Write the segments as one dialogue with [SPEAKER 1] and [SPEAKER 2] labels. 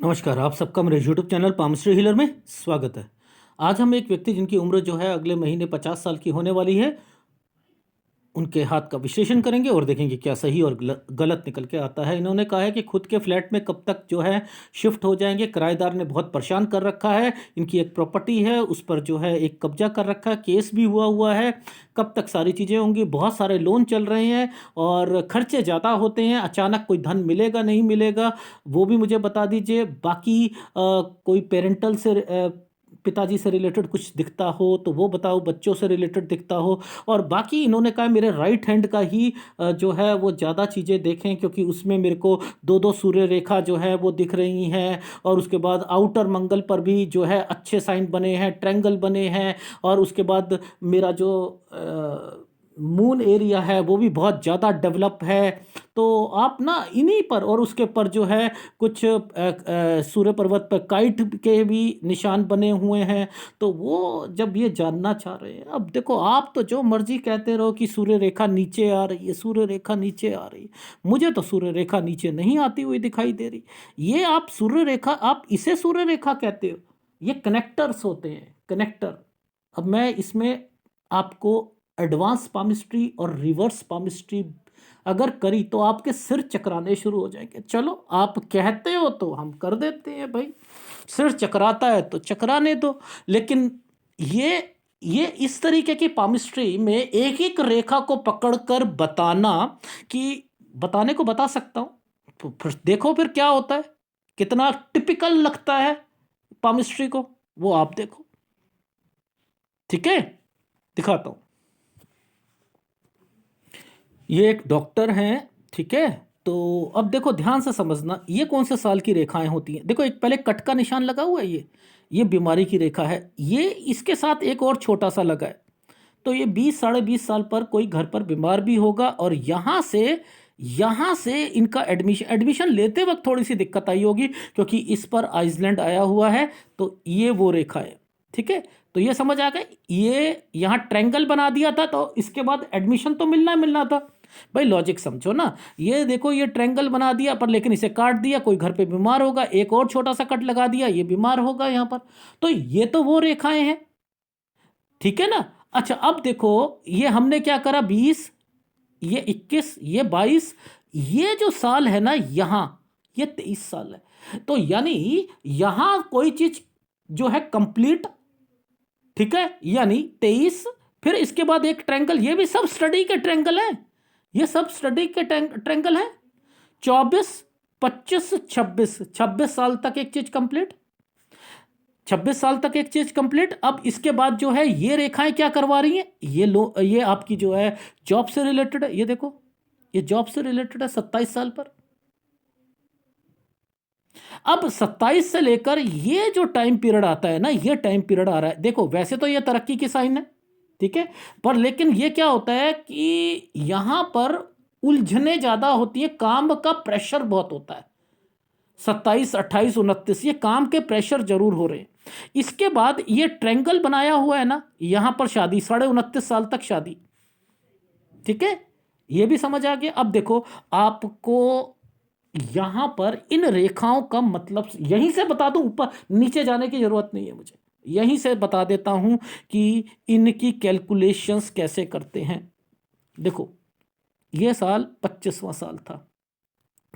[SPEAKER 1] नमस्कार, आप सबका मेरे यूट्यूब चैनल पामश्री हीलर में स्वागत है। आज हम एक व्यक्ति जिनकी उम्र जो है अगले महीने 50 साल की होने वाली है, उनके हाथ का विश्लेषण करेंगे और देखेंगे क्या सही और गलत निकल के आता है। इन्होंने कहा है कि खुद के फ्लैट में कब तक जो है शिफ्ट हो जाएंगे, किराएदार ने बहुत परेशान कर रखा है, इनकी एक प्रॉपर्टी है उस पर जो है एक कब्जा कर रखा है, केस भी हुआ है, कब तक सारी चीज़ें होंगी, बहुत सारे लोन चल रहे हैं और खर्चे ज़्यादा होते हैं, अचानक कोई धन मिलेगा नहीं मिलेगा वो भी मुझे बता दीजिए। बाकी कोई पेरेंटल से पिताजी से रिलेटेड कुछ दिखता हो तो वो बताओ, बच्चों से रिलेटेड दिखता हो। और बाकी इन्होंने कहा मेरे राइट हैंड का ही जो है वो ज़्यादा चीज़ें देखें, क्योंकि उसमें मेरे को दो दो सूर्य रेखा जो है वो दिख रही हैं और उसके बाद आउटर मंगल पर भी जो है अच्छे साइन बने हैं, ट्रायंगल बने हैं और उसके बाद मेरा जो मून एरिया है वो भी बहुत ज़्यादा डेवलप है। तो आप ना इन्हीं पर और उसके ऊपर जो है कुछ सूर्य पर्वत पर काइट के भी निशान बने हुए हैं। तो वो जब ये जानना चाह रहे हैं, अब देखो आप तो जो मर्जी कहते रहो कि सूर्य रेखा नीचे आ रही है, सूर्य रेखा नीचे आ रही है, मुझे तो सूर्य रेखा नीचे नहीं आती हुई दिखाई दे रही। ये आप सूर्य रेखा, आप इसे सूर्य रेखा कहते हो, ये कनेक्टर्स होते हैं, कनेक्टर। अब मैं इसमें आपको एडवांस पामिस्ट्री और रिवर्स पामिस्ट्री अगर करी तो आपके सिर चकराने शुरू हो जाएंगे। चलो आप कहते हो तो हम कर देते हैं भाई, सिर चकराता है तो चकराने दो। लेकिन ये इस तरीके की पामिस्ट्री में एक एक रेखा को पकड़कर बताना, कि बताने को बता सकता हूं, तो फिर देखो फिर क्या होता है, कितना टिपिकल लगता है पामिस्ट्री को, वो आप देखो। ठीक है, दिखाता हूं। ये एक डॉक्टर हैं, ठीक है। तो अब देखो ध्यान से समझना, ये कौन से साल की रेखाएं होती हैं। देखो एक पहले कट का निशान लगा हुआ है, ये बीमारी की रेखा है। ये इसके साथ एक और छोटा सा लगा है। तो ये 20 साढ़े 20 साल पर कोई घर पर बीमार भी होगा और यहाँ से इनका एडमिशन लेते वक्त थोड़ी सी दिक्कत आई होगी, क्योंकि इस पर आइसलैंड आया हुआ है। तो ये वो रेखा है, ठीक है। तो ये समझ आ गए, ये यहाँ ट्रायंगल बना दिया था तो इसके बाद एडमिशन तो मिलना था भाई। लॉजिक समझो ना, ये देखो ये ट्रायंगल बना दिया पर लेकिन इसे काट दिया, कोई घर पे बीमार होगा, एक और छोटा सा कट लगा दिया, ये बीमार होगा यहाँ पर। तो ये तो वो रेखाएं हैं, ठीक है ना। अच्छा अब देखो, ये हमने क्या करा, 20, ये 21, ये 22, ये जो साल है ना यहां, ये 23 साल है। तो यानी यहां कोई चीज जो है कंप्लीट, ठीक है, यानी 23। फिर इसके बाद एक ट्रायंगल, ये भी सब स्टडी के ट्रायंगल है, ये सब स्टडी के ट्रायंगल है। 24, 25, 26, 26 साल तक एक चीज कंप्लीट, 26 साल तक एक चीज कंप्लीट। अब इसके बाद जो है ये रेखाएं क्या करवा रही हैं, ये आपकी जो है जॉब से रिलेटेड है। ये देखो ये जॉब से रिलेटेड है 27 साल पर। अब 27 से लेकर ये जो टाइम पीरियड आता है ना, ये टाइम पीरियड आ रहा है, देखो वैसे तो ये तरक्की की साइन है, ठीक है, पर लेकिन ये क्या होता है कि यहां पर उलझने ज्यादा होती है, काम का प्रेशर बहुत होता है। 27, 28, 29 ये काम के प्रेशर जरूर हो रहे हैं। इसके बाद ये ट्रायंगल बनाया हुआ है ना, यहां पर शादी, 29.5 साल तक शादी, ठीक है, ये भी समझ आ गया। अब देखो आपको यहां पर इन रेखाओं का मतलब यहीं से बता दूं, ऊपर नीचे जाने की जरूरत नहीं है मुझे, यहीं से बता देता हूं कि इनकी कैलकुलेशंस कैसे करते हैं। देखो ये साल 25वां साल था,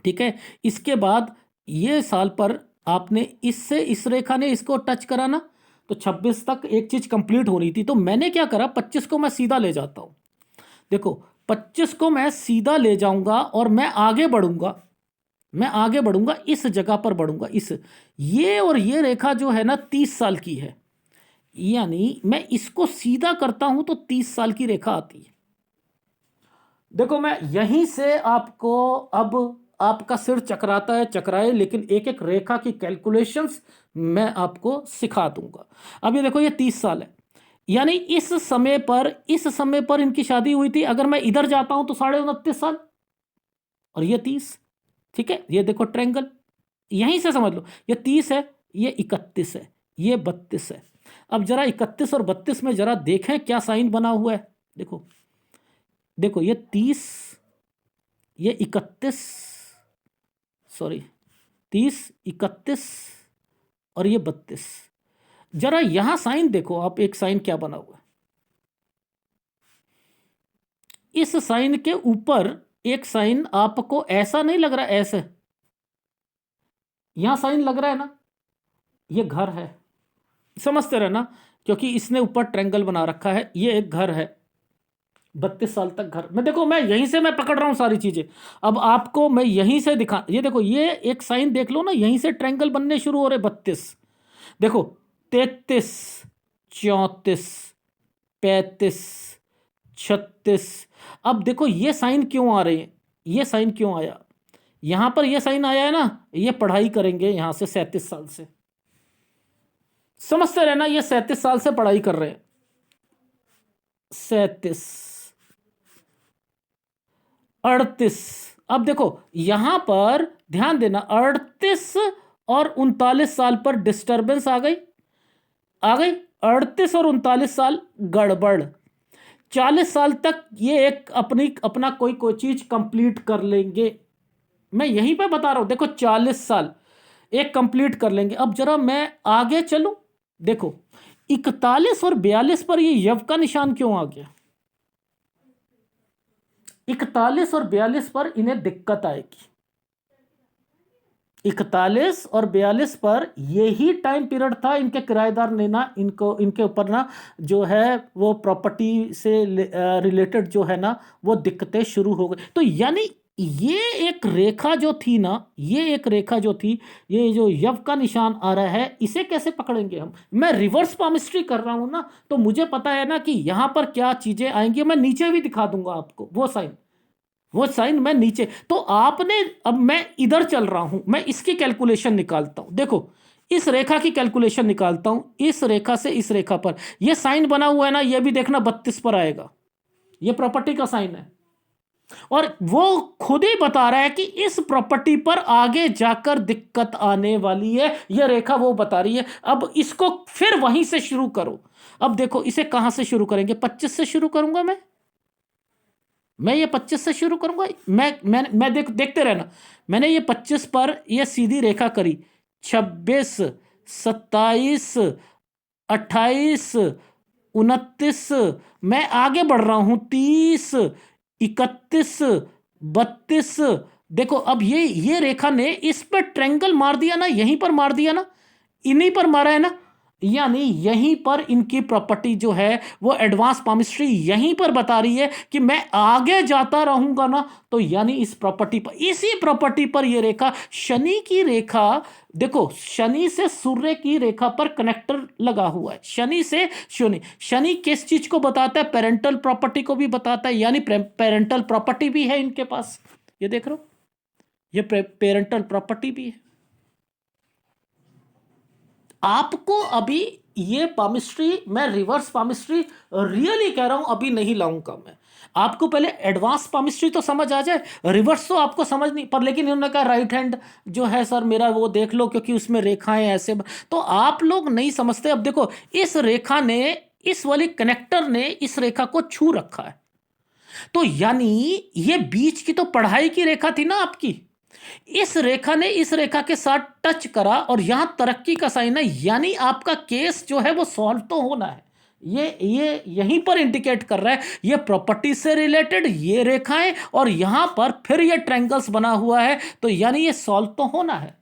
[SPEAKER 1] ठीक है, इसके बाद ये साल पर आपने इससे इस रेखा ने इसको टच करा ना, तो 26 तक एक चीज कंप्लीट हो रही थी। तो मैंने क्या करा, 25 को मैं सीधा ले जाता हूं। देखो 25 को मैं सीधा ले जाऊंगा और मैं आगे बढ़ूंगा, मैं आगे बढ़ूंगा, इस जगह पर बढ़ूंगा, इस ये और ये रेखा जो है ना 30 साल की है, यानी मैं इसको सीधा करता हूं तो 30 साल की रेखा आती है। देखो मैं यहीं से आपको, अब आपका सिर चकराता है चकराए, लेकिन एक एक रेखा की कैलकुलेशंस मैं आपको सिखा दूंगा। अब ये देखो ये 30 साल है, यानी इस समय पर इनकी शादी हुई थी। अगर मैं इधर जाता हूं तो 29.5 साल और ये 30, ठीक है। ये देखो ट्रायंगल, यहीं से समझ लो, ये 30 है, ये 31 है, ये 32 है। अब जरा 31 और 32 में जरा देखें क्या साइन बना हुआ है। देखो देखो ये 30, ये 31, सॉरी 30, 31 और ये 32। जरा यहां साइन देखो आप, एक साइन क्या बना हुआ है। इस साइन के ऊपर एक साइन आपको ऐसा नहीं लग रहा, ऐसे यहां साइन लग रहा है ना, ये घर है, समझते रहना, क्योंकि इसने ऊपर ट्रायंगल बना रखा है, ये एक घर है। 32 साल तक घर में, देखो मैं यहीं से मैं पकड़ रहा हूं सारी चीजें। अब आपको मैं यहीं से दिखा, ये देखो ये एक साइन देख लो ना, यहीं से ट्रायंगल बनने शुरू हो रहे। 32 देखो, 33, 34, 35, 36। अब देखो ये साइन क्यों आ रहे हैं, ये साइन क्यों आया, यहां पर ये साइन आया है ना, ये पढ़ाई करेंगे यहां से 37 साल से, समझते रहना, ये 37 साल से पढ़ाई कर रहे हैं। 37, 38। अब देखो यहां पर ध्यान देना, 38 और 39 साल पर डिस्टरबेंस आ गई, 38 और 39 साल गड़बड़। 40 साल तक ये एक अपना कोई चीज कंप्लीट कर लेंगे, मैं यहीं पे बता रहा हूं। देखो 40 साल एक कंप्लीट कर लेंगे। अब जरा मैं आगे चलूं, देखो 41 और 42 पर ये यव का निशान क्यों आ गया। 41 और 42 पर इन्हें दिक्कत आएगी। 41 और 42 पर यही टाइम पीरियड था इनके किराएदार ने ना इनके ऊपर ना जो है वो प्रॉपर्टी से रिलेटेड जो है ना वो दिक्कतें शुरू हो गई। तो यानी ये एक रेखा जो थी ना, ये एक रेखा जो थी, ये जो यव का निशान आ रहा है, इसे कैसे पकड़ेंगे हम। मैं रिवर्स पामिस्ट्री कर रहा हूं ना, तो मुझे पता है ना कि यहां पर क्या चीजें आएंगी। मैं नीचे भी दिखा दूंगा आपको वो साइन मैं नीचे। तो आपने, अब मैं इधर चल रहा हूं, मैं इसकी कैलकुलेशन निकालता हूं। देखो इस रेखा की कैलकुलेशन निकालता हूं, इस रेखा से इस रेखा पर ये साइन बना हुआ है ना, ये भी देखना 32 पर आएगा, ये प्रॉपर्टी का साइन है। और वो खुद ही बता रहा है कि इस प्रॉपर्टी पर आगे जाकर दिक्कत आने वाली है, यह रेखा वो बता रही है। अब इसको फिर वहीं से शुरू करो। अब देखो इसे कहां से शुरू करेंगे, 25 से शुरू करूंगा मैं ये 25 से शुरू करूंगा। मैं देखते रहना, मैंने ये 25 पर ये सीधी रेखा करी, 26, 27, 28, 29, मैं आगे बढ़ रहा हूं, 30, 31, 32। देखो अब ये रेखा ने इस पर ट्रायंगल मार दिया ना, यहीं पर मार दिया ना, इन्हीं पर मारा है ना, यानी यहीं पर इनकी प्रॉपर्टी जो है वो एडवांस पामिस्ट्री यहीं पर बता रही है कि मैं आगे जाता रहूंगा ना, तो यानी इस प्रॉपर्टी पर, इसी प्रॉपर्टी पर ये रेखा, शनि की रेखा, देखो शनि से सूर्य की रेखा पर कनेक्टर लगा हुआ है, शनि से शनि। शनि किस चीज को बताता है, पेरेंटल प्रॉपर्टी को भी बताता है, यानी पेरेंटल प्रॉपर्टी भी है इनके पास, ये देख रहे हो, ये पेरेंटल प्रॉपर्टी भी है। आपको अभी ये पामिस्ट्री, मैं रिवर्स पामिस्ट्री रियली कह रहा हूं, अभी नहीं लाऊंगा मैं। आपको पहले एडवांस पामिस्ट्री तो समझ आ जाए, रिवर्स तो आपको समझ नहीं पर, लेकिन इन्होंने कहा राइट हैंड जो है सर मेरा वो देख लो क्योंकि उसमें रेखाएं ऐसे, तो आप लोग नहीं समझते। अब देखो इस रेखा ने, इस वाली कनेक्टर ने इस रेखा को छू रखा है, तो यानी ये बीच की तो पढ़ाई की रेखा थी ना आपकी, इस रेखा ने इस रेखा के साथ टच करा और यहां तरक्की का साइन है, यानी आपका केस जो है वो सॉल्व तो होना है। ये यहीं पर इंडिकेट कर रहा है, ये प्रॉपर्टी से रिलेटेड ये रेखाएं और यहां पर फिर ये ट्रायंगल्स बना हुआ है, तो यानी ये सॉल्व तो होना है।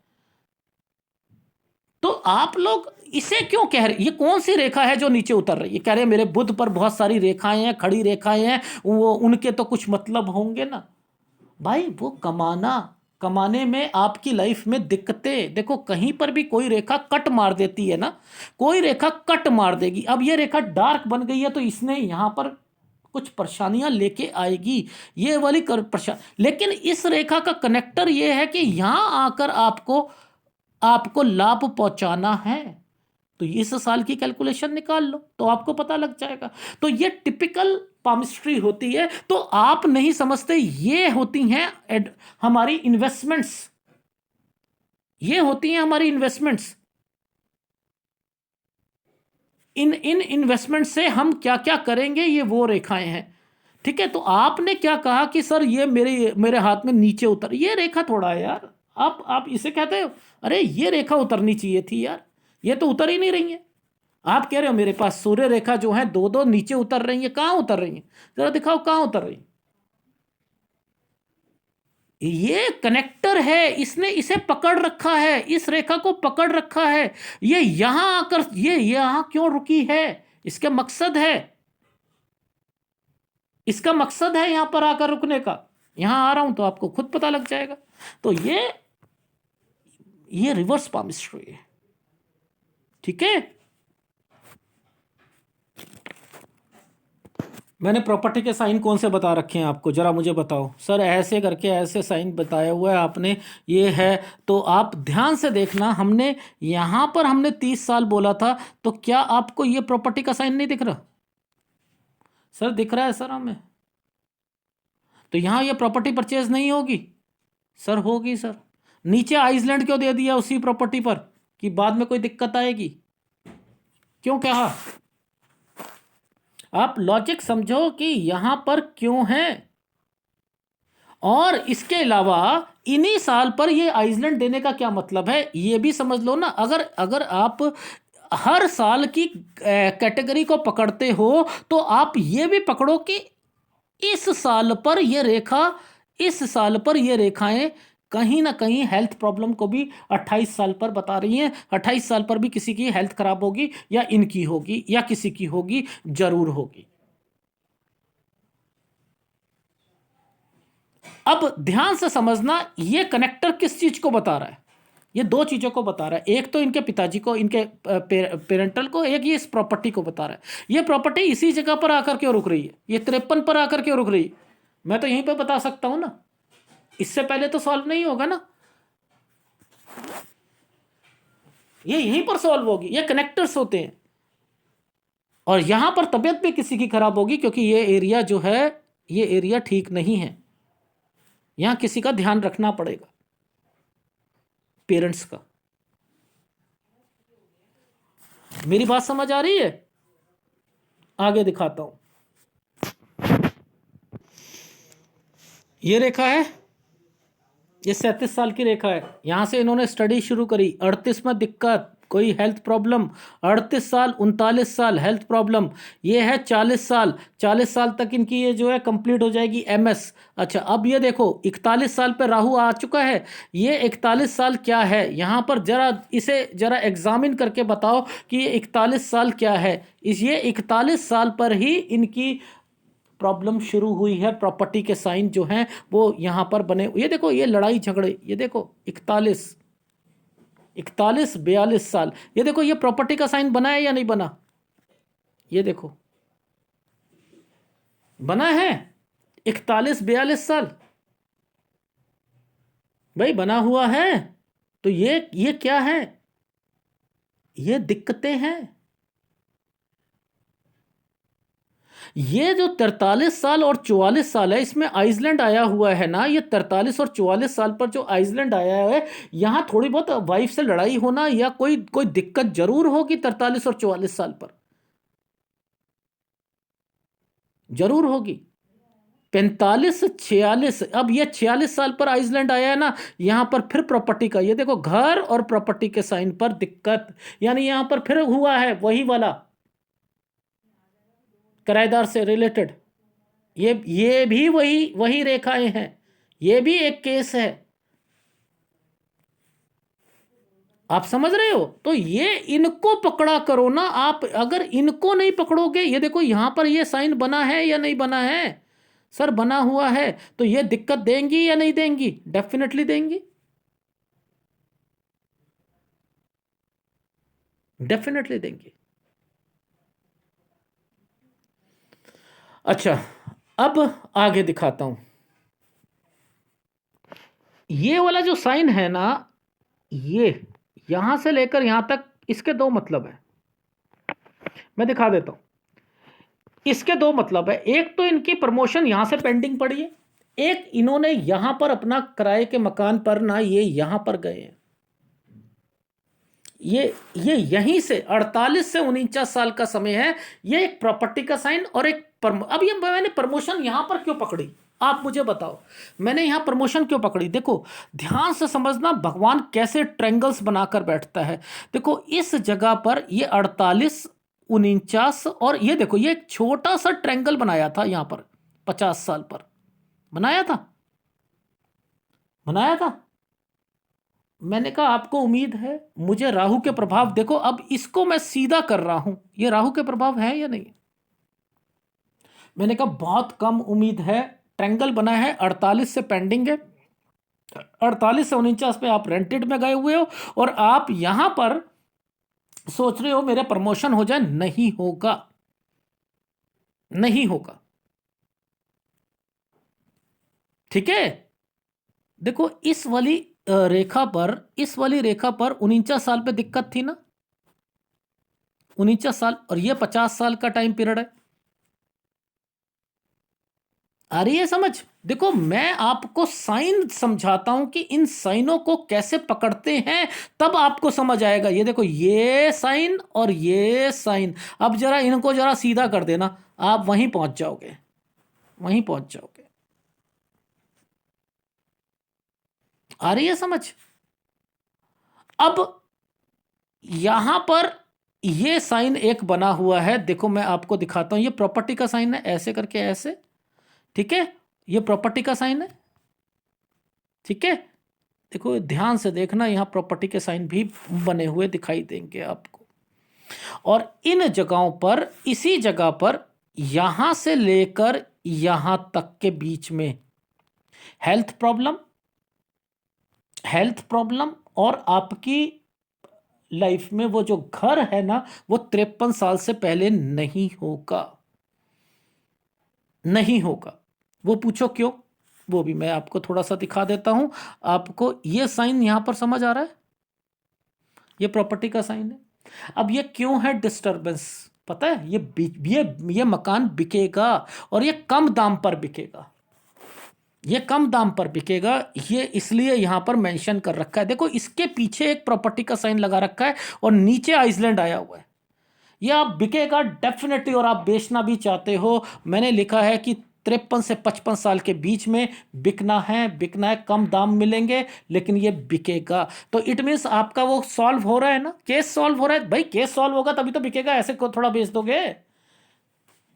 [SPEAKER 1] तो आप लोग इसे क्यों कह रहे, ये कौन सी रेखा है जो नीचे उतर रही है, कह रहे हैं मेरे बुध पर बहुत सारी रेखाएं हैं, खड़ी रेखाएं हैं, वो उनके तो कुछ मतलब होंगे ना। भाई वो कमाने में आपकी लाइफ में दिक्कतें, देखो कहीं पर भी कोई रेखा कट मार देती है ना, कोई रेखा कट मार देगी। अब ये रेखा डार्क बन गई है तो इसने यहां पर कुछ परेशानियां लेके आएगी, ये वाली परेशान, लेकिन इस रेखा का कनेक्टर ये है कि यहां आकर आपको लाभ पहुंचाना है। तो इस साल की कैलकुलेशन निकाल लो तो आपको पता लग जाएगा। तो ये टिपिकल पामिस्ट्री होती है, तो आप नहीं समझते, ये होती हैं हमारी इन्वेस्टमेंट्स, ये होती हैं हमारी इन्वेस्टमेंट्स। इन इन्वेस्टमेंट से हम क्या क्या करेंगे, ये वो रेखाएं हैं। ठीक है, तो आपने क्या कहा कि सर ये मेरे हाथ में नीचे उतर, ये रेखा थोड़ा है यार, आप इसे कहते हो अरे ये रेखा उतरनी चाहिए थी यार, ये तो उतर ही नहीं रही है। आप कह रहे हो मेरे पास सूर्य रेखा जो है दो दो नीचे उतर रही है, कहां उतर रही है, जरा दिखाओ कहां उतर रही है। ये कनेक्टर है, इसने इसे पकड़ रखा है, इस रेखा को पकड़ रखा है। ये यहां आकर ये यहां क्यों रुकी है, इसका मकसद है, इसका मकसद है यहां पर आकर रुकने का। यहां आ रहा हूं तो आपको खुद पता लग जाएगा। तो ये रिवर्स पामिस्ट्री है, ठीक है। मैंने प्रॉपर्टी के साइन कौन से बता रखे हैं आपको, जरा मुझे बताओ सर। ऐसे करके ऐसे साइन बताया हुआ है आपने, ये है। तो आप ध्यान से देखना, हमने यहां पर हमने 30 साल बोला था, तो क्या आपको ये प्रॉपर्टी का साइन नहीं दिख रहा? सर दिख रहा है सर हमें। तो यहां ये प्रॉपर्टी परचेज नहीं होगी? सर होगी सर। नीचे आइसलैंड क्यों दे दिया उसी प्रॉपर्टी पर, कि बाद में कोई दिक्कत आएगी? क्यों कहा? आप लॉजिक समझो कि यहां पर क्यों है। और इसके अलावा इन्हीं साल पर ये आइसलैंड देने का क्या मतलब है, ये भी समझ लो ना। अगर अगर आप हर साल की कैटेगरी को पकड़ते हो, तो आप ये भी पकड़ो कि इस साल पर ये रेखा, इस साल पर ये रेखाएं कहीं ना कहीं हेल्थ प्रॉब्लम को भी 28 साल पर बता रही हैं। 28 साल पर भी किसी की हेल्थ खराब होगी, या इनकी होगी, या किसी की होगी, जरूर होगी। अब ध्यान से समझना, ये कनेक्टर किस चीज को बता रहा है? ये दो चीजों को बता रहा है। एक तो इनके पिताजी को, इनके पेरेंटल को, एक ये इस प्रॉपर्टी को बता रहा है। ये प्रॉपर्टी इसी जगह पर आकर क्यों रुक रही है, ये 53 पर आकर क्यों रुक रही है? मैं तो यहीं पर बता सकता हूं ना, इससे पहले तो सॉल्व नहीं होगा ना, ये यहीं पर सॉल्व होगी। ये कनेक्टर्स होते हैं। और यहां पर तबियत भी किसी की खराब होगी, क्योंकि ये एरिया जो है, ये एरिया ठीक नहीं है। यहां किसी का ध्यान रखना पड़ेगा, पेरेंट्स का। मेरी बात समझ आ रही है? आगे दिखाता हूं। ये रेखा है, ये 37 साल की रेखा है। यहां से इन्होंने स्टडी शुरू करी, 38 में दिक्कत, कोई हेल्थ प्रॉब्लम, 38 साल, 39 साल हेल्थ प्रॉब्लम, ये है 40 साल, 40 साल तक इनकी ये जो है कंप्लीट हो जाएगी एमएस। अच्छा, अब ये देखो 41 साल पे राहु आ चुका है। ये 41 साल क्या है यहां पर, जरा इसे जरा एग्जामिन करके बताओ कि ये 41 साल क्या है। ये 41 साल पर ही इनकी प्रॉब्लम शुरू हुई है। प्रॉपर्टी के साइन जो हैं वो यहां पर बने। ये देखो, ये लड़ाई झगड़े, ये देखो 41, 41, 42 साल। ये देखो, ये प्रॉपर्टी का साइन बना है या नहीं बना? ये देखो बना है, 41, 42 साल भाई बना हुआ है। तो ये क्या है, ये दिक्कतें हैं। ये जो 43 साल और 44 साल है, इसमें आइसलैंड आया हुआ है ना। ये 43 और 44 साल पर जो आइसलैंड आया है, यहां थोड़ी बहुत वाइफ से लड़ाई होना या कोई कोई दिक्कत जरूर होगी 43 और 44 साल पर, जरूर होगी। 45, 46, अब ये 46 साल पर आइसलैंड आया है ना, यहां पर फिर प्रॉपर्टी का, ये देखो घर और प्रॉपर्टी के साइन पर दिक्कत, यानी यहां पर फिर हुआ है वही वाला, किराएदार से रिलेटेड। ये भी वही वही रेखाएं हैं, ये भी एक केस है। आप समझ रहे हो? तो ये इनको पकड़ा करो ना आप। अगर इनको नहीं पकड़ोगे, ये देखो यहां पर ये साइन बना है या नहीं बना है? सर बना हुआ है। तो ये दिक्कत देंगी या नहीं देंगी? डेफिनेटली देंगी, डेफिनेटली देंगी। अच्छा, अब आगे दिखाता हूं। ये वाला जो साइन है ना, ये यहां से लेकर यहां तक, इसके दो मतलब है। मैं दिखा देता हूं। इसके दो मतलब है। एक तो इनकी प्रमोशन यहां से पेंडिंग पड़ी है, एक इन्होंने यहां पर अपना किराए के मकान पर ना, ये यहां पर गए हैं। ये यहीं से 48 से 49 साल का समय है। ये एक प्रॉपर्टी का साइन और एक अब ये मैंने प्रमोशन यहां पर क्यों पकड़ी? आप मुझे बताओ, मैंने यहां प्रमोशन क्यों पकड़ी? देखो ध्यान से समझना भगवान कैसे ट्रायंगल्स बनाकर बैठता है। देखो इस जगह पर ये 48, 49 और ये देखो ये एक छोटा सा ट्रायंगल बनाया था यहां पर 50 साल पर बनाया था, बनाया था। मैंने कहा आपको उम्मीद है, मुझे राहु के प्रभाव देखो, अब इसको मैं सीधा कर रहा हूं, ये राहु के प्रभाव है या नहीं? मैंने कहा बहुत कम उम्मीद है। ट्रायंगल बना है, 48 से पेंडिंग है, 48 से 49 पे आप रेंटेड में गए हुए हो और आप यहां पर सोच रहे हो मेरा प्रमोशन हो जाए। नहीं होगा, नहीं होगा। ठीक है, देखो इस वाली रेखा पर, इस वाली रेखा पर 49 साल पे दिक्कत थी ना, 49 साल, और ये 50 साल का टाइम पीरियड है। आ रही है समझ? देखो मैं आपको साइन समझाता हूं कि इन साइनों को कैसे पकड़ते हैं, तब आपको समझ आएगा। ये देखो ये साइन और ये साइन, अब जरा इनको जरा सीधा कर देना, आप वहीं पहुंच जाओगे, वहीं पहुंच जाओगे। आ रही है समझ? अब यहां पर ये साइन एक बना हुआ है, देखो मैं आपको दिखाता हूं, ये प्रॉपर्टी का साइन है, ऐसे करके ऐसे, ठीक है, ये प्रॉपर्टी का साइन है, ठीक है। देखो ध्यान से देखना, यहां प्रॉपर्टी के साइन भी बने हुए दिखाई देंगे आपको। और इन जगहों पर, इसी जगह पर यहां से लेकर यहां तक के बीच में हेल्थ प्रॉब्लम, हेल्थ प्रॉब्लम, और आपकी लाइफ में वो जो घर है ना, वो 53 साल से पहले नहीं होगा, नहीं होगा। वो पूछो क्यों, वो भी मैं आपको थोड़ा सा दिखा देता हूं। आपको ये साइन यहां पर समझ आ रहा है, ये प्रॉपर्टी का साइन है। अब ये क्यों है डिस्टरबेंस, पता है? ये मकान बिकेगा और ये कम दाम पर बिकेगा, ये कम दाम पर बिकेगा, ये इसलिए यहां पर मेंशन कर रखा है। देखो इसके पीछे एक प्रॉपर्टी का साइन लगा रखा है और नीचे आइसलैंड आया हुआ है। ये आप बिकेगा डेफिनेटली, और आप बेचना भी चाहते हो, मैंने लिखा है कि 53 से 55 साल के बीच में बिकना है, बिकना है, कम दाम मिलेंगे, लेकिन ये बिकेगा। तो इट मीन्स आपका वो सॉल्व हो रहा है ना, केस सॉल्व हो रहा है। भाई केस सॉल्व होगा तभी तो बिकेगा, ऐसे को थोड़ा बेच दोगे?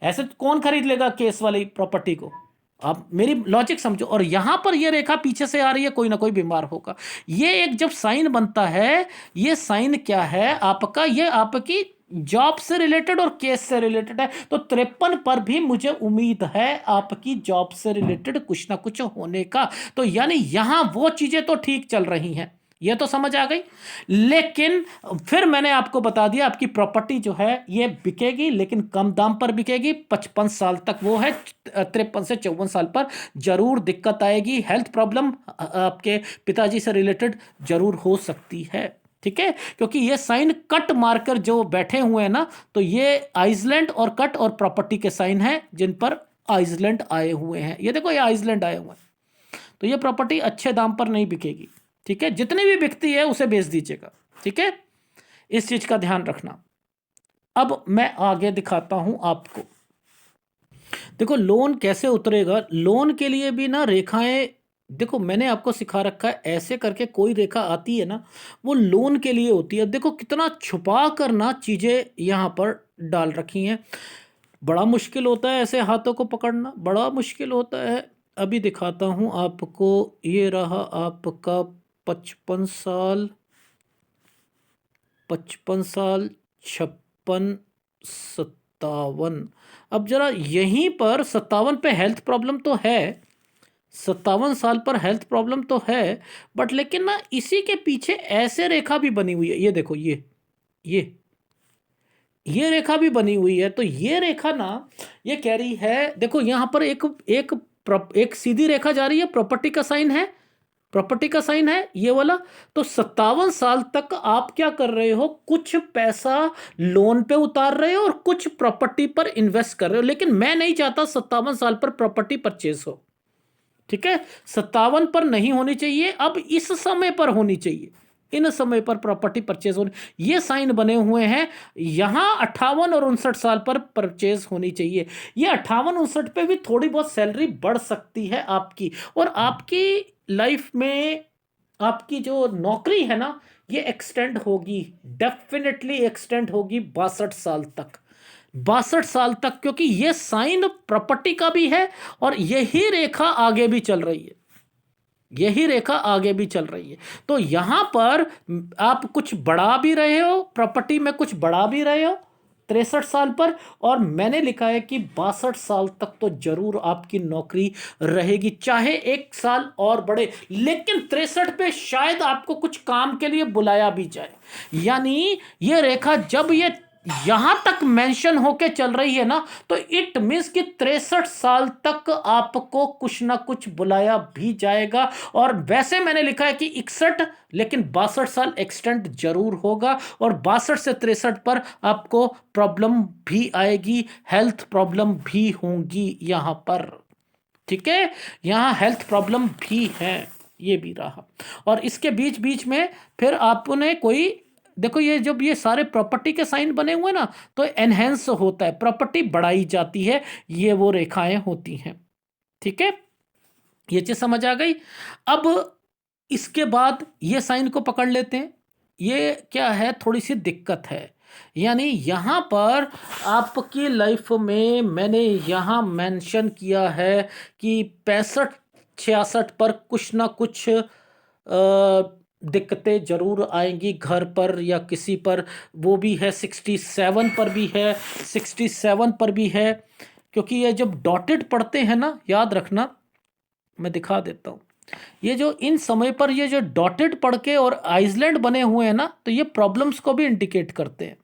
[SPEAKER 1] ऐसे कौन खरीद लेगा केस वाली प्रॉपर्टी को? आप मेरी लॉजिक समझो। और यहां पर ये रेखा पीछे से आ रही है, कोई ना कोई बीमार होगा। ये एक जब साइन बनता है, ये साइन क्या है आपका, ये आपकी जॉब से रिलेटेड और केस से रिलेटेड है। तो 53 पर भी मुझे उम्मीद है आपकी जॉब से रिलेटेड कुछ ना कुछ होने का। तो यानी यहां वो चीजें तो ठीक चल रही हैं, ये तो समझ आ गई। लेकिन फिर मैंने आपको बता दिया, आपकी प्रॉपर्टी जो है ये बिकेगी, लेकिन कम दाम पर बिकेगी। 55 साल तक वो है, 53 से 54 साल पर जरूर दिक्कत आएगी, हेल्थ प्रॉब्लम आपके पिताजी से रिलेटेड जरूर हो सकती है, ठीक है। क्योंकि ये साइन कट मारकर जो बैठे हुए हैं ना, तो ये आइसलैंड और कट और प्रॉपर्टी के साइन हैं जिन पर आइसलैंड आए हुए हैं। ये देखो ये आइसलैंड आए हुए हैं, तो ये प्रॉपर्टी अच्छे दाम पर नहीं बिकेगी, ठीक है। जितनी भी बिकती है उसे बेच दीजिएगा, ठीक है, इस चीज का ध्यान रखना। अब मैं आगे दिखाता हूं आपको। देखो लोन कैसे उतरेगा, लोन के लिए भी ना रेखाएं, देखो मैंने आपको सिखा रखा है, ऐसे करके कोई रेखा आती है ना, वो लोन के लिए होती है। देखो कितना छुपा कर ना चीजें यहां पर डाल रखी हैं। बड़ा मुश्किल होता है ऐसे हाथों को पकड़ना, बड़ा मुश्किल होता है। अभी दिखाता हूं आपको, ये रहा आपका 55 साल, 55 साल, 56, 57। अब जरा यहीं पर 57 पे हेल्थ प्रॉब्लम तो है, 57 साल पर हेल्थ प्रॉब्लम तो है, बट लेकिन ना इसी के पीछे ऐसे रेखा भी बनी हुई है। ये देखो ये ये रेखा भी बनी हुई है। तो ये रेखा ना, ये कह रही है, देखो यहां पर एक सीधी रेखा जा रही है, प्रॉपर्टी का साइन है, प्रॉपर्टी का साइन है ये वाला। तो 57 साल तक आप क्या कर रहे हो, कुछ पैसा लोन पे उतार रहे हो और कुछ प्रॉपर्टी पर इन्वेस्ट कर रहे हो। लेकिन मैं नहीं चाहता 57 साल पर प्रॉपर्टी परचेस हो, ठीक है। 57 पर नहीं होनी चाहिए, अब इस समय पर होनी चाहिए, इन समय पर प्रॉपर्टी परचेज होनी, ये साइन बने हुए हैं। यहां 58 और 59 साल पर परचेज होनी चाहिए। ये 58 59 पे भी थोड़ी बहुत सैलरी बढ़ सकती है आपकी, और आपकी लाइफ में आपकी जो नौकरी है ना, ये एक्सटेंड होगी, डेफिनेटली एक्सटेंड होगी 62 साल तक। 62 साल तक, क्योंकि ये साइन प्रॉपर्टी का भी है और यही रेखा आगे भी चल रही है, यही रेखा आगे भी चल रही है। तो यहां पर आप कुछ बढ़ा भी रहे हो, प्रॉपर्टी में कुछ बढ़ा भी रहे हो 63 साल पर, और मैंने लिखा है कि 62 साल तक तो जरूर आपकी नौकरी रहेगी, चाहे 1 साल और बढ़े, लेकिन 63 पे शायद आपको कुछ काम के लिए बुलाया भी जाए। यानी ये रेखा जब ये यहां तक मेंशन होके चल रही है ना, तो इट मीन्स कि 63 साल तक आपको कुछ ना कुछ बुलाया भी जाएगा। और वैसे मैंने लिखा है कि 61, लेकिन 62 साल एक्सटेंड जरूर होगा, और 62 से 63 पर आपको प्रॉब्लम भी आएगी, हेल्थ प्रॉब्लम भी होंगी यहां पर। ठीक है, यहां हेल्थ प्रॉब्लम भी है, ये भी रहा। और इसके बीच बीच में फिर आपने कोई देखो, ये जब ये सारे प्रॉपर्टी के साइन बने हुए ना, तो एनहेंस होता है, प्रॉपर्टी बढ़ाई जाती है, ये वो रेखाएं होती हैं। ठीक है, ये चीज समझ आ गई। अब इसके बाद ये साइन को पकड़ लेते हैं। ये क्या है, थोड़ी सी दिक्कत है। यानी यहां पर आपकी लाइफ में मैंने यहां मेंशन किया है कि 65 66 पर कुछ ना कुछ दिक्कतें जरूर आएंगी घर पर या किसी पर। वो भी है 67 पर भी है, 67 पर भी है, क्योंकि ये जब डॉटेड पढ़ते हैं ना, याद रखना, मैं दिखा देता हूं। ये जो इन समय पर ये जो डॉटेड पढ़ के और आइसलैंड बने हुए हैं ना, तो ये प्रॉब्लम्स को भी इंडिकेट करते हैं,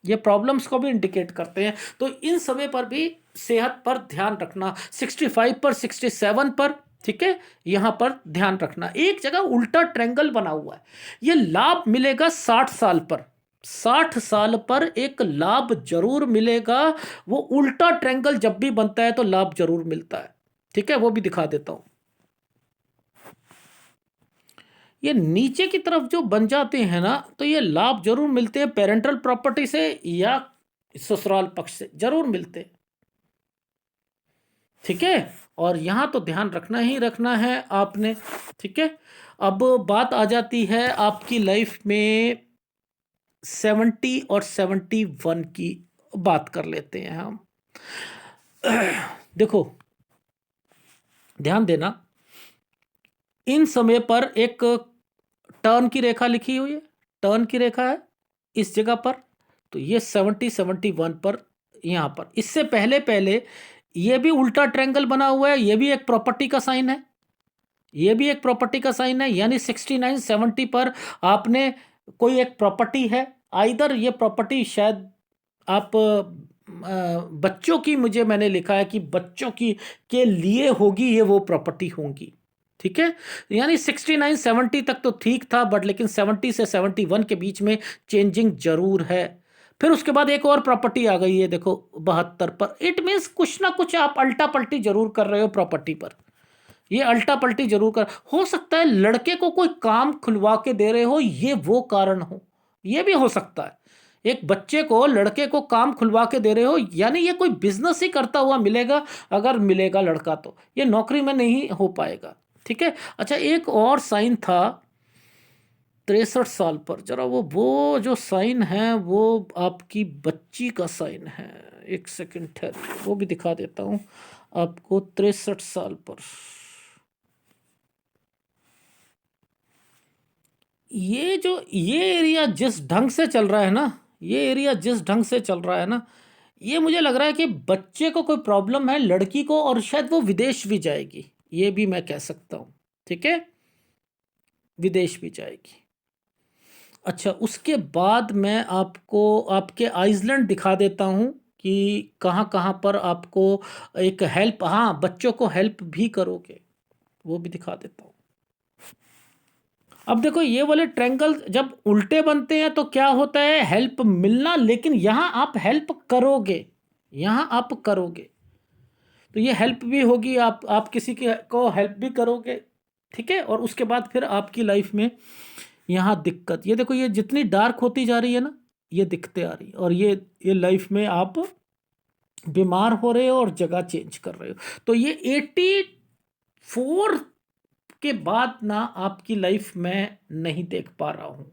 [SPEAKER 1] ये प्रॉब्लम्स को भी इंडिकेट करते हैं। तो इन समय पर भी सेहत पर ध्यान रखना, 65 पर, 67 पर, ठीक है, यहां पर ध्यान रखना। एक जगह उल्टा ट्रायंगल बना हुआ है, ये लाभ मिलेगा 60 साल पर, 60 साल पर एक लाभ जरूर मिलेगा। वो उल्टा ट्रायंगल जब भी बनता है तो लाभ जरूर मिलता है। ठीक है, वो भी दिखा देता हूं। ये नीचे की तरफ जो बन जाते हैं ना, तो ये लाभ जरूर मिलते हैं, पेरेंटल प्रॉपर्टी से या ससुराल पक्ष से जरूर मिलते हैं। ठीक है, और यहां तो ध्यान रखना ही रखना है आपने। ठीक है, अब बात आ जाती है आपकी लाइफ में 70 और 71 की, बात कर लेते हैं हम। देखो, ध्यान देना, इन समय पर एक टर्न की रेखा लिखी हुई है, टर्न की रेखा है इस जगह पर। तो ये 70 71 पर, यहां पर इससे पहले पहले ये भी उल्टा ट्रायंगल बना हुआ है, ये भी एक प्रॉपर्टी का साइन है, ये भी एक प्रॉपर्टी का साइन है। यानी 69 70 पर आपने कोई एक प्रॉपर्टी है, आइदर ये प्रॉपर्टी शायद आप बच्चों की, मुझे मैंने लिखा है कि बच्चों की के लिए होगी, ये वो प्रॉपर्टी होंगी। ठीक है, यानी 69 70 तक तो ठीक था, बट लेकिन 70 से 71 के बीच में चेंजिंग जरूर है। फिर उसके बाद एक और प्रॉपर्टी आ गई है, देखो 72 पर। इट मीन्स कुछ ना कुछ आप अल्टा पल्टी जरूर कर रहे हो प्रॉपर्टी पर, ये अल्टा पल्टी जरूर कर। हो सकता है लड़के को कोई काम खुलवा के दे रहे हो, ये वो कारण हो, ये भी हो सकता है। एक बच्चे को, लड़के को काम खुलवा के दे रहे हो, यानी ये कोई बिजनेस ही करता हुआ मिलेगा। अगर मिलेगा लड़का तो ये नौकरी में नहीं हो पाएगा। ठीक है, अच्छा, एक और साइन था 63 साल पर, जरा वो जो साइन है वो आपकी बच्ची का साइन है। एक सेकंड ठहरिए, वो भी दिखा देता हूं आपको। 63 साल पर ये एरिया जिस ढंग से चल रहा है ना, ये एरिया जिस ढंग से चल रहा है ना, ये मुझे लग रहा है कि बच्चे को कोई प्रॉब्लम है, लड़की को, और शायद वो विदेश भी जाएगी, ये भी मैं कह सकता हूं। ठीक है, विदेश भी जाएगी। अच्छा, उसके बाद मैं आपको आपके आइसलैंड दिखा देता हूं कि कहाँ कहाँ पर आपको एक हेल्प, हाँ, बच्चों को हेल्प भी करोगे, वो भी दिखा देता हूं। अब देखो, ये वाले ट्रायंगल जब उल्टे बनते हैं तो क्या होता है, हेल्प मिलना, लेकिन यहां आप हेल्प करोगे, यहां आप करोगे, तो ये हेल्प भी होगी, आप किसी को हेल्प भी करोगे। ठीक है, और उसके बाद फिर आपकी लाइफ में यहाँ दिक्कत, ये देखो, ये जितनी डार्क होती जा रही है ना, ये दिक्कतें आ रही है, और ये लाइफ में आप बीमार हो रहे हो और जगह चेंज कर रहे हो। तो ये 84 के बाद ना आपकी लाइफ में नहीं देख पा रहा हूँ।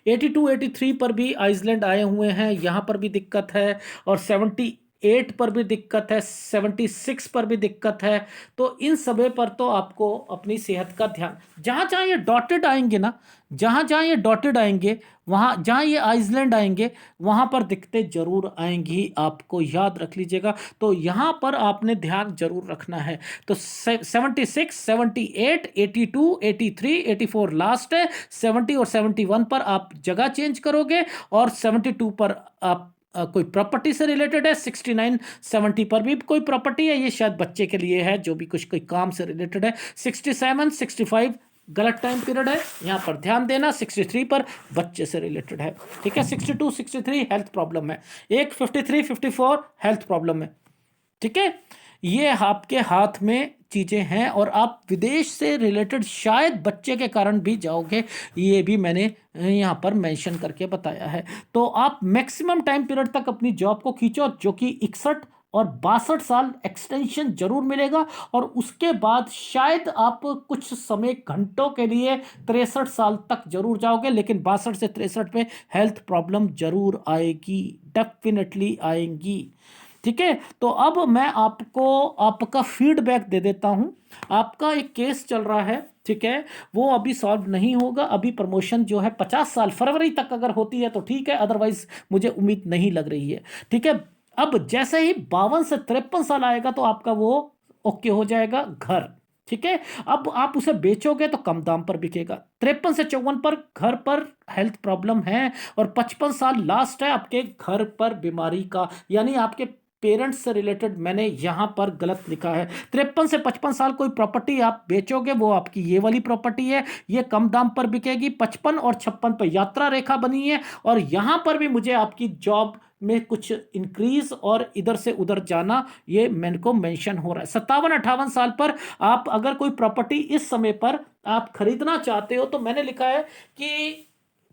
[SPEAKER 1] 82 83 पर भी आइसलैंड आए हुए हैं, यहाँ पर भी दिक्कत है, और 78 पर भी दिक्कत है, 76 पर भी दिक्कत है। तो इन सभी पर तो आपको अपनी सेहत का ध्यान, जहाँ जहाँ ये डॉटेड आएंगे ना, जहाँ जहाँ ये डॉटेड आएंगे, वहाँ जहाँ ये आइसलैंड आएंगे, वहाँ पर दिक्कतें जरूर आएंगी, आपको याद रख लीजिएगा। तो यहाँ पर आपने ध्यान जरूर रखना है। तो 76 78 82 83 84 लास्ट है। 70 और 71 पर आप जगह चेंज करोगे, और 72 पर आप कोई प्रॉपर्टी से रिलेटेड है। 69 70 पर भी कोई प्रॉपर्टी है, ये शायद बच्चे के लिए है, जो भी कुछ कोई काम से रिलेटेड है। 67 65 गलत टाइम पीरियड है, यहाँ पर ध्यान देना। 63 पर बच्चे से रिलेटेड है, ठीक है। 62 63 हेल्थ प्रॉब्लम है। 53 54 हेल्थ प्रॉब्लम है, ठीक है। ये आपके हाथ में चीज़ें हैं, और आप विदेश से रिलेटेड शायद बच्चे के कारण भी जाओगे, ये भी मैंने यहाँ पर मेंशन करके बताया है। तो आप मैक्सिमम टाइम पीरियड तक अपनी जॉब को खींचो, जो कि 61 और 62 साल एक्सटेंशन जरूर मिलेगा, और उसके बाद शायद आप कुछ समय घंटों के लिए 63 साल तक जरूर जाओगे, लेकिन 62 से 63 में हेल्थ प्रॉब्लम जरूर आएगी, डेफिनेटली आएंगी, ठीक है। तो अब मैं आपको आपका फीडबैक दे देता हूं। आपका एक केस चल रहा है, ठीक है, वो अभी सॉल्व नहीं होगा। अभी प्रमोशन जो है 50 साल फरवरी तक अगर होती है तो ठीक है, अदरवाइज मुझे उम्मीद नहीं लग रही है, ठीक है। अब जैसे ही 52 से 53 साल आएगा तो आपका वो ओके हो जाएगा घर, ठीक है। अब आप उसे बेचोगे तो कम दाम पर बिकेगा। 53 से 54 पर घर पर हेल्थ प्रॉब्लम है, और 55 साल लास्ट है आपके घर पर बीमारी का, यानी आपके पेरेंट्स से रिलेटेड मैंने यहां पर गलत लिखा है। 53 से 55 साल कोई प्रॉपर्टी आप बेचोगे, वो आपकी ये वाली प्रॉपर्टी है, ये कम दाम पर बिकेगी। 55 और 56 पर यात्रा रेखा बनी है, और यहां पर भी मुझे आपकी जॉब में कुछ इंक्रीज और इधर से उधर जाना, ये मेरे को मेंशन हो रहा है। 57 58 साल पर आप अगर कोई प्रॉपर्टी इस समय पर आप खरीदना चाहते हो, तो मैंने लिखा है कि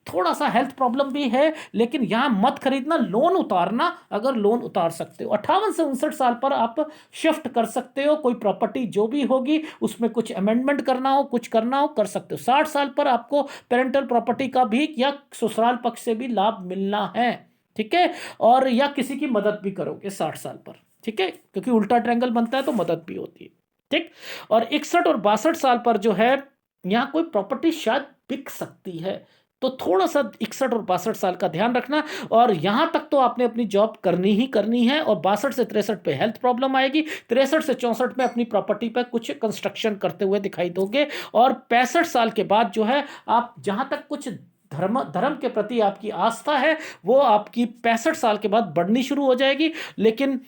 [SPEAKER 1] थोड़ा सा हेल्थ प्रॉब्लम भी है, लेकिन यहां मत खरीदना, लोन उतारना, अगर लोन उतार सकते हो। 58 से 59 साल पर आप शिफ्ट कर सकते हो, कोई प्रॉपर्टी जो भी होगी उसमें कुछ अमेंडमेंट करना हो, कुछ करना हो, कर सकते हो। 60 साल पर आपको पेरेंटल प्रॉपर्टी का भी या ससुराल पक्ष से भी लाभ मिलना है, ठीक है, और या किसी की मदद भी करोगे 60 साल पर, ठीक है, क्योंकि उल्टा ट्रायंगल बनता है तो मदद भी होती है, ठीक। और 61 और 62 साल पर जो है, यहां कोई प्रॉपर्टी शायद बिक सकती है, तो थोड़ा सा 61 और 62 साल का ध्यान रखना। और यहां तक तो आपने अपनी जॉब करनी ही करनी है, और 62 से 63 पे हेल्थ प्रॉब्लम आएगी। 63 से 64 में अपनी प्रॉपर्टी पे कुछ कंस्ट्रक्शन करते हुए दिखाई दोगे, और 65 साल के बाद जो है, आप जहां तक कुछ धर्म के प्रति आपकी आस्था है, वो आपकी 65 साल के बाद बढ़नी शुरू हो जाएगी। लेकिन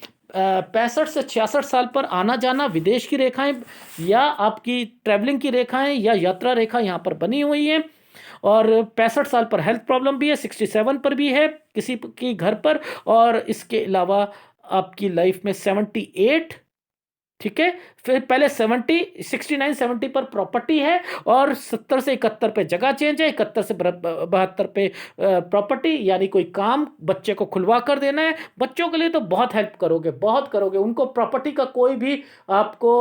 [SPEAKER 1] 65 से 66 साल पर आना जाना, विदेश की रेखाएं या आपकी ट्रैवलिंग की रेखाएं या यात्रा रेखा यहां पर बनी हुई है, और 65 साल पर हेल्थ प्रॉब्लम भी है, 67 पर भी है किसी की घर पर, और इसके अलावा आपकी लाइफ में 78, ठीक है, फिर पहले 70 69 70 पर प्रॉपर्टी है, और 70 से 71 पे जगह चेंज है, 71 से 72 पे प्रॉपर्टी, यानी कोई काम बच्चे को खुलवा कर देना है। बच्चों के लिए तो बहुत हेल्प करोगे, बहुत करोगे, उनको प्रॉपर्टी का कोई भी आपको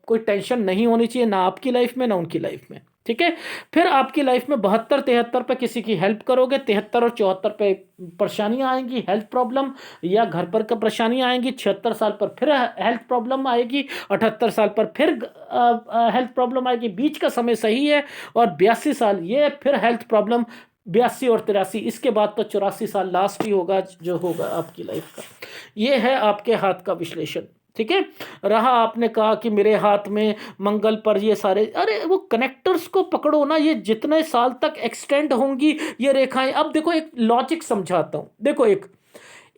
[SPEAKER 1] कोई टेंशन नहीं होनी चाहिए, ना आपकी लाइफ में ना उनकी लाइफ में, ठीक है। फिर आपकी लाइफ में 72 73 पे किसी की हेल्प करोगे, 73 और 74 पे परेशानियां आएंगी, हेल्थ प्रॉब्लम या घर पर का परेशानियां आएंगी। 76 साल पर फिर हेल्थ प्रॉब्लम आएगी, 78 साल पर फिर हेल्थ प्रॉब्लम आएगी, बीच का समय सही है। और 82 साल ये फिर हेल्थ प्रॉब्लम, 82 और 83, इसके बाद तो 84 साल लास्ट ही होगा जो होगा आपकी लाइफ का। ये है आपके हाथ का विश्लेषण, ठीक है। रहा आपने कहा कि मेरे हाथ में मंगल पर ये सारे, अरे वो कनेक्टर्स को पकड़ो ना, ये जितने साल तक एक्सटेंड होंगी ये रेखाएं। अब देखो एक लॉजिक समझाता हूं, देखो एक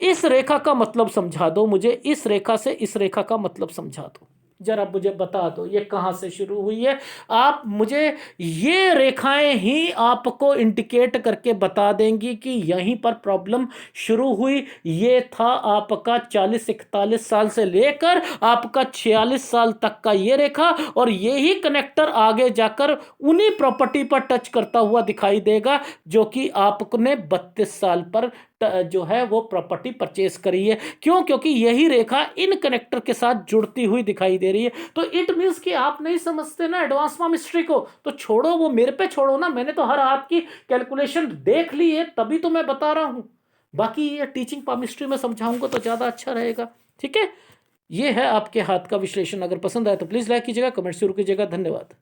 [SPEAKER 1] इस रेखा का मतलब समझा दो मुझे, इस रेखा से इस रेखा का मतलब समझा दो। जरा मुझे बता दो ये कहाँ से शुरू हुई है। आप मुझे ये रेखाएं ही आपको इंडिकेट करके बता देंगी कि यहीं पर प्रॉब्लम शुरू हुई। ये था आपका 40-41 साल से लेकर आपका 46 साल तक का ये रेखा, और यही कनेक्टर आगे जाकर उन्हीं प्रॉपर्टी पर टच करता हुआ दिखाई देगा जो कि आपने 32 साल पर जो है वो प्रॉपर्टी परचेस करी है। क्यों? क्योंकि यही रेखा इन कनेक्टर के साथ जुड़ती हुई दिखाई दे रही है। तो इट मींस कि आप नहीं समझते ना एडवांस पामिस्ट्री को, तो छोड़ो, वो मेरे पे छोड़ो ना। मैंने तो हर हाथ की कैलकुलेशन देख ली है, तभी तो मैं बता रहा हूं। बाकी ये टीचिंग पामिस्ट्री में समझाऊंगा तो ज्यादा अच्छा रहेगा। ठीक है, ये है आपके हाथ का विश्लेषण। अगर पसंद आए तो प्लीज लाइक कीजिएगा, कमेंट जरूर कीजिएगा। धन्यवाद।